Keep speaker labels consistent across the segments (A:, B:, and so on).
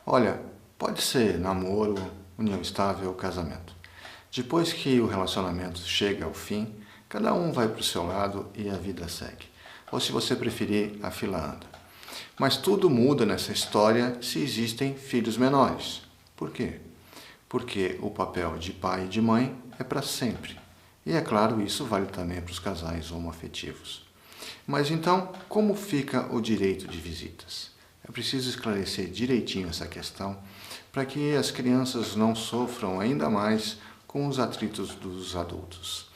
A: Olha, pode ser namoro, união estável ou casamento. Depois que o relacionamento chega ao fim, cada um vai para o seu lado e a vida segue. Ou se você preferir, a fila anda. Mas tudo muda nessa história se existem filhos menores. Por quê? Porque o papel de pai e de mãe é para sempre. E é claro, isso vale também para os casais homoafetivos. Mas então, como fica o direito de visitas? É preciso esclarecer direitinho essa questão para que as crianças não sofram ainda mais com os atritos dos adultos.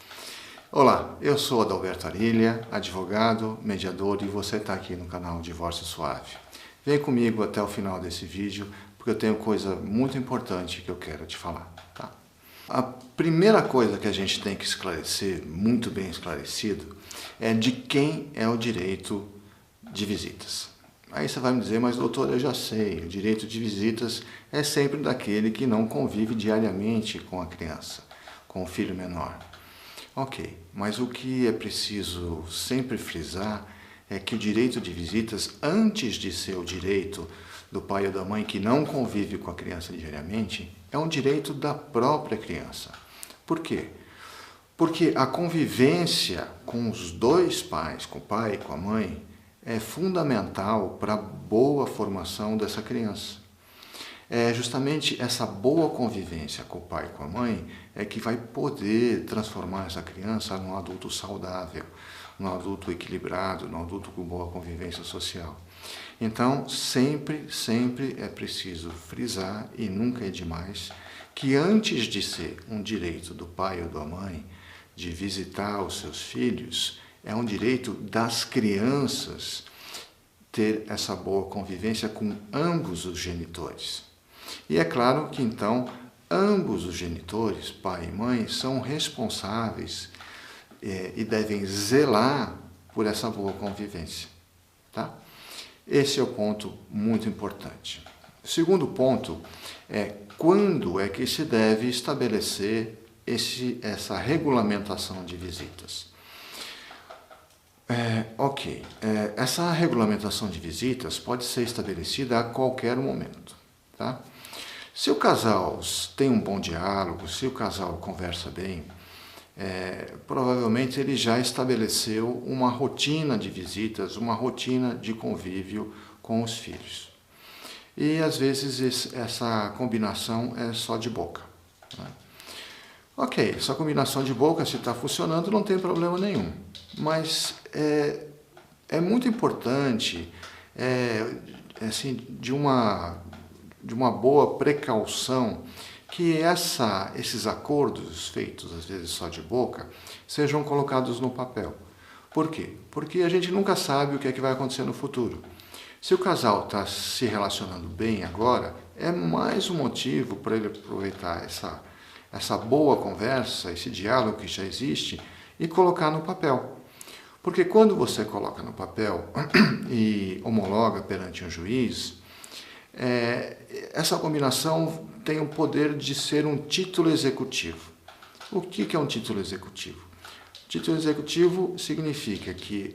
A: Olá, eu sou Adalberto Arilha, advogado, mediador, e você está aqui no canal Divórcio Suave. Vem comigo até o final desse vídeo, porque eu tenho coisa muito importante que eu quero te falar. Tá? A primeira coisa que a gente tem que esclarecer, muito bem esclarecido, é de quem é o direito de visitas. Aí você vai me dizer, mas doutor, eu já sei, o direito de visitas é sempre daquele que não convive diariamente com a criança, com o filho menor. Ok, mas o que é preciso sempre frisar é que o direito de visitas, antes de ser o direito do pai ou da mãe que não convive com a criança diariamente, é um direito da própria criança. Por quê? Porque a convivência com os dois pais, com o pai e com a mãe, é fundamental para a boa formação dessa criança. É justamente essa boa convivência com o pai e com a mãe é que vai poder transformar essa criança num adulto saudável, num adulto equilibrado, num adulto com boa convivência social. Então, sempre é preciso frisar, e nunca é demais, que antes de ser um direito do pai ou da mãe de visitar os seus filhos, é um direito das crianças ter essa boa convivência com ambos os genitores. E é claro que, então, ambos os genitores, pai e mãe, são responsáveis e devem zelar por essa boa convivência. Tá? Esse é o ponto muito importante. O segundo ponto é quando é que se deve estabelecer essa regulamentação de visitas. Essa regulamentação de visitas pode ser estabelecida a qualquer momento. Tá? Se o casal tem um bom diálogo, se o casal conversa bem, provavelmente ele já estabeleceu uma rotina de visitas, uma rotina de convívio com os filhos. E às vezes essa combinação é só de boca. Né? Ok, essa combinação de boca, se está funcionando, não tem problema nenhum. Mas é muito importante, assim, de uma boa precaução, que esses acordos feitos, às vezes só de boca, sejam colocados no papel. Por quê? Porque a gente nunca sabe o que é que vai acontecer no futuro. Se o casal está se relacionando bem agora, é mais um motivo para ele aproveitar essa boa conversa, esse diálogo que já existe, e colocar no papel. Porque quando você coloca no papel e homologa perante um juiz, essa combinação tem o poder de ser um título executivo. O que é um título executivo? Título executivo significa que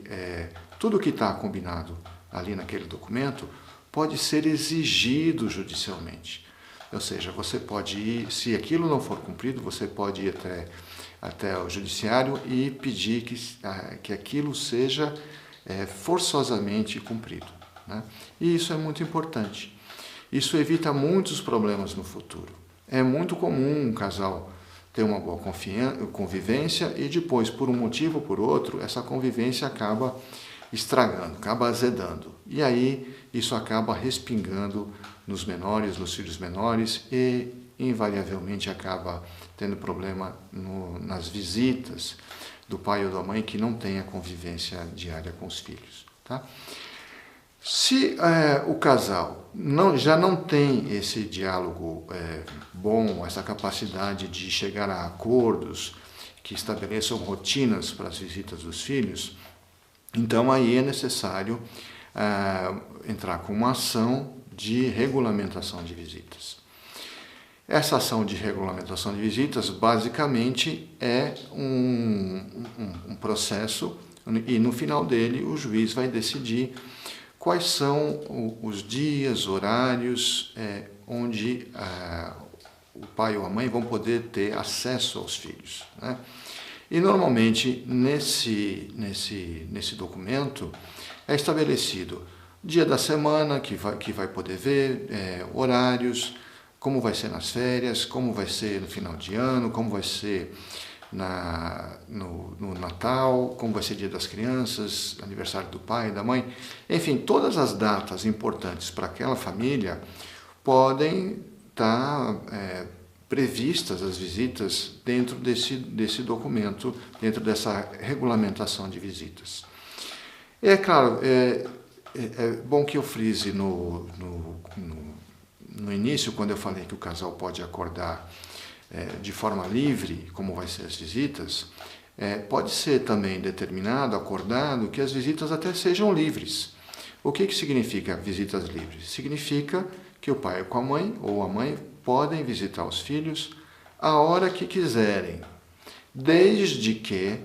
A: tudo que está combinado ali naquele documento pode ser exigido judicialmente. Ou seja, você pode ir, se aquilo não for cumprido, você pode ir até o judiciário e pedir que aquilo seja forçosamente cumprido. Né? E isso é muito importante. Isso evita muitos problemas no futuro. É muito comum um casal ter uma boa convivência e depois, por um motivo ou por outro, essa convivência acaba estragando, acaba azedando. E aí isso acaba respingando nos menores, nos filhos menores e invariavelmente acaba tendo problema nas visitas do pai ou da mãe que não tem a convivência diária com os filhos. Tá? Se o casal já não tem esse diálogo bom, essa capacidade de chegar a acordos que estabeleçam rotinas para as visitas dos filhos, então aí é necessário entrar com uma ação de regulamentação de visitas. Essa ação de regulamentação de visitas basicamente é um processo e no final dele o juiz vai decidir quais são os dias, horários onde o pai ou a mãe vão poder ter acesso aos filhos, né? E normalmente nesse documento é estabelecido dia da semana que vai poder ver, horários, como vai ser nas férias, como vai ser no final de ano, como vai ser no Natal, como vai ser Dia das Crianças, aniversário do pai e da mãe. Enfim, todas as datas importantes para aquela família podem estar previstas as visitas dentro desse documento, dentro dessa regulamentação de visitas. É claro, é bom que eu frise no início, quando eu falei que o casal pode acordar de forma livre, como vai ser as visitas, pode ser também determinado, acordado, que as visitas até sejam livres. O que significa visitas livres? Significa que o pai com a mãe ou a mãe podem visitar os filhos a hora que quiserem, desde que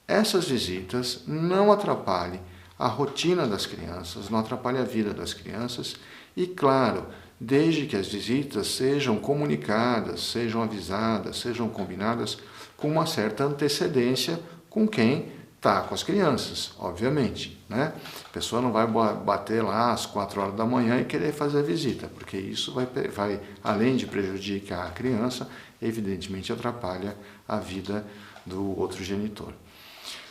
A: essas visitas não atrapalhem a rotina das crianças, não atrapalhem a vida das crianças e, claro, desde que as visitas sejam comunicadas, sejam avisadas, sejam combinadas com uma certa antecedência com quem está com as crianças, obviamente, né? A pessoa não vai bater lá às 4 horas da manhã e querer fazer a visita, porque isso vai além de prejudicar a criança, evidentemente atrapalha a vida do outro genitor.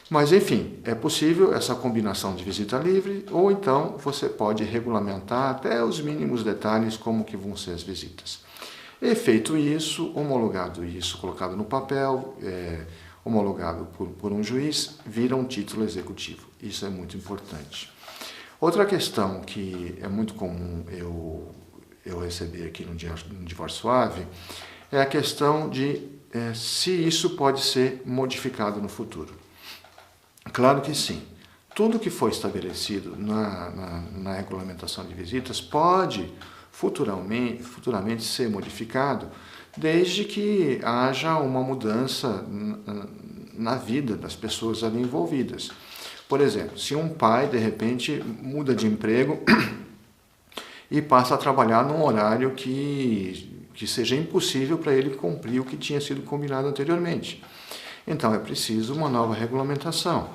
A: Mas, enfim, é possível essa combinação de visita livre, ou então você pode regulamentar até os mínimos detalhes como que vão ser as visitas. E feito isso, homologado isso, colocado no papel, homologado por um juiz, vira um título executivo. Isso é muito importante. Outra questão que é muito comum eu receber aqui no Divórcio Suave é a questão de se isso pode ser modificado no futuro. Claro que sim. Tudo que foi estabelecido na regulamentação de visitas pode futuramente ser modificado, desde que haja uma mudança na vida das pessoas ali envolvidas. Por exemplo, se um pai, de repente, muda de emprego e passa a trabalhar num horário que seja impossível para ele cumprir o que tinha sido combinado anteriormente. Então é preciso uma nova regulamentação.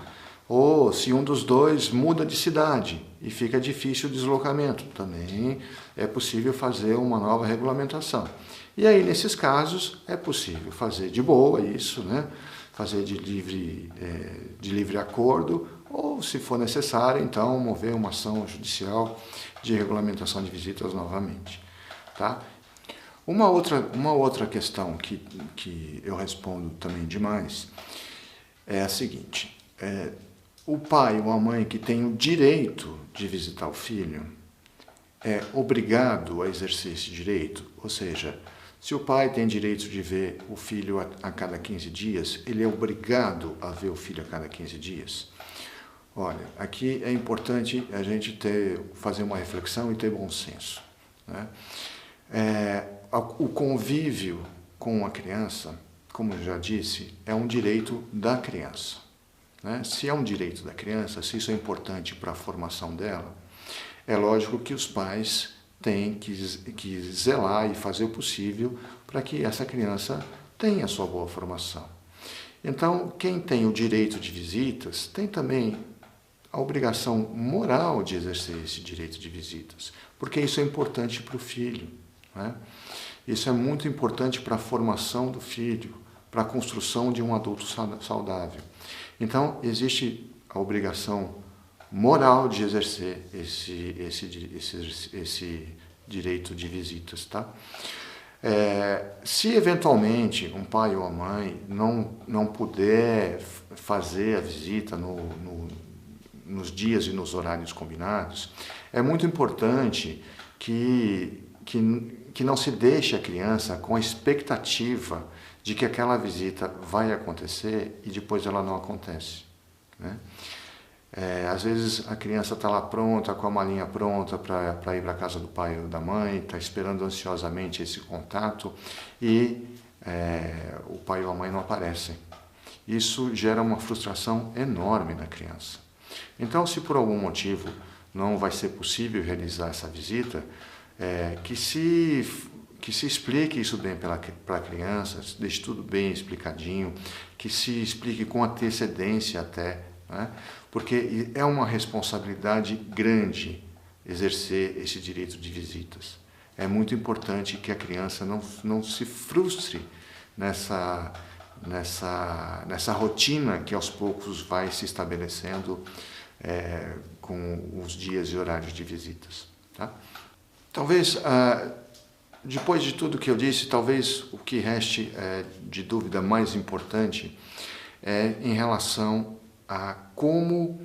A: Ou se um dos dois muda de cidade e fica difícil o deslocamento, também é possível fazer uma nova regulamentação. E aí, nesses casos, é possível fazer de boa isso, né? Fazer de livre acordo, ou, se for necessário, então, mover uma ação judicial de regulamentação de visitas novamente. Tá? Uma outra questão que eu respondo também demais é a seguinte: o pai ou a mãe que tem o direito de visitar o filho é obrigado a exercer esse direito? Ou seja, se o pai tem direito de ver o filho a cada 15 dias, ele é obrigado a ver o filho a cada 15 dias? Olha, aqui é importante a gente fazer uma reflexão e ter bom senso, né? O convívio com a criança, como eu já disse, é um direito da criança, né? Se é um direito da criança, se isso é importante para a formação dela, é lógico que os pais têm que zelar e fazer o possível para que essa criança tenha a sua boa formação. Então, quem tem o direito de visitas tem também a obrigação moral de exercer esse direito de visitas, porque isso é importante para o filho, né? Isso é muito importante para a formação do filho, para a construção de um adulto saudável. Então, existe a obrigação moral de exercer esse direito de visitas, tá? Se eventualmente um pai ou a mãe não puder fazer a visita nos dias e nos horários combinados, é muito importante que não se deixe a criança com a expectativa de que aquela visita vai acontecer e depois ela não acontece, né? Às vezes a criança está lá pronta, com a malinha pronta para ir para a casa do pai ou da mãe, está esperando ansiosamente esse contato e o pai ou a mãe não aparecem. Isso gera uma frustração enorme na criança. Então, se por algum motivo não vai ser possível realizar essa visita, que se explique isso bem para a criança, deixe tudo bem explicadinho, que se explique com antecedência até, né? Porque é uma responsabilidade grande exercer esse direito de visitas. É muito importante que a criança não se frustre nessa rotina que aos poucos vai se estabelecendo com os dias e horários de visitas. Tá? Talvez, depois de tudo que eu disse, talvez o que reste de dúvida mais importante é em relação a como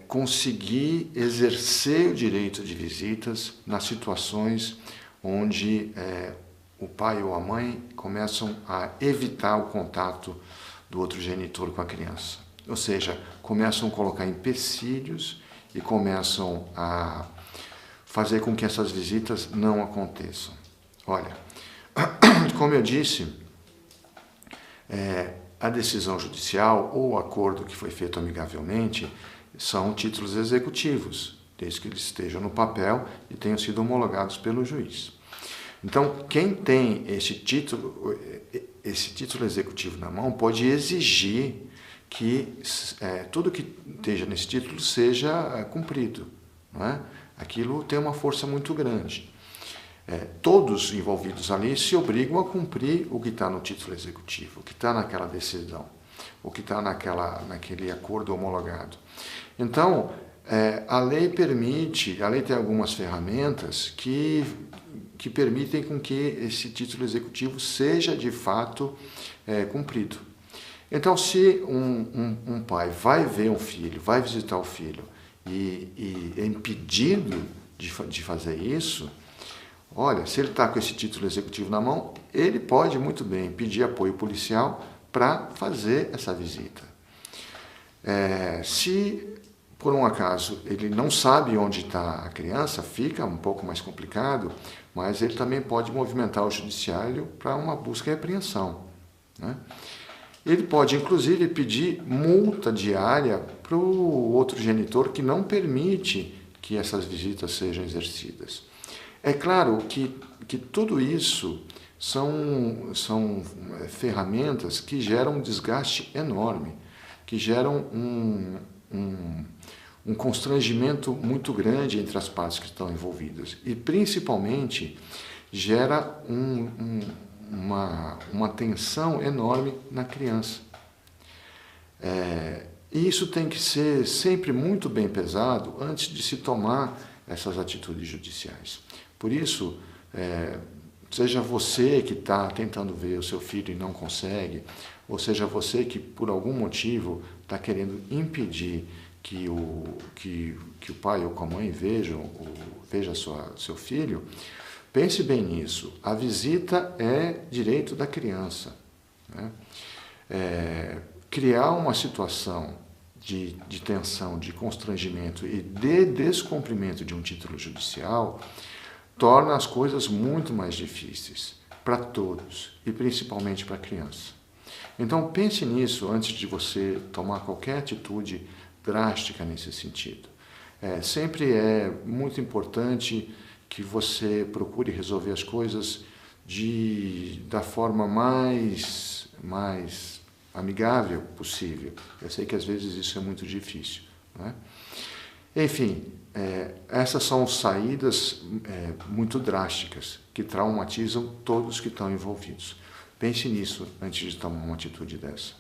A: conseguir exercer o direito de visitas nas situações onde o pai ou a mãe começam a evitar o contato do outro genitor com a criança. Ou seja, começam a colocar empecilhos e começam a fazer com que essas visitas não aconteçam. Olha, como eu disse, a decisão judicial ou o acordo que foi feito amigavelmente são títulos executivos, desde que eles estejam no papel e tenham sido homologados pelo juiz. Então, quem tem esse título executivo na mão pode exigir que tudo que esteja nesse título seja cumprido, não é? Aquilo tem uma força muito grande. Todos envolvidos ali se obrigam a cumprir o que está no título executivo, o que está naquela decisão, o que está naquele acordo homologado. Então, a lei tem algumas ferramentas que permitem com que esse título executivo seja de fato cumprido. Então, se um pai vai ver um filho, vai visitar o filho e é impedido de fazer isso, olha, se ele está com esse título executivo na mão, ele pode muito bem pedir apoio policial para fazer essa visita. Se por um acaso ele não sabe onde está a criança, fica um pouco mais complicado, mas ele também pode movimentar o judiciário para uma busca e apreensão, né? Ele pode, inclusive, pedir multa diária para o outro genitor que não permite que essas visitas sejam exercidas. É claro que tudo isso são ferramentas que geram um desgaste enorme, que geram um constrangimento muito grande entre as partes que estão envolvidas e, principalmente, gera uma tensão enorme na criança. E isso tem que ser sempre muito bem pesado antes de se tomar essas atitudes judiciais. Por isso, seja você que está tentando ver o seu filho e não consegue, ou seja você que por algum motivo está querendo impedir que o pai ou a mãe veja seu filho, pense bem nisso. A visita é direito da criança, né? Criar uma situação de tensão, de constrangimento e de descumprimento de um título judicial torna as coisas muito mais difíceis para todos e principalmente para a criança. Então pense nisso antes de você tomar qualquer atitude drástica nesse sentido. Sempre é muito importante que você procure resolver as coisas da forma mais amigável possível. Eu sei que às vezes isso é muito difícil, né? Enfim, essas são saídas muito drásticas que traumatizam todos que estão envolvidos. Pense nisso antes de tomar uma atitude dessa.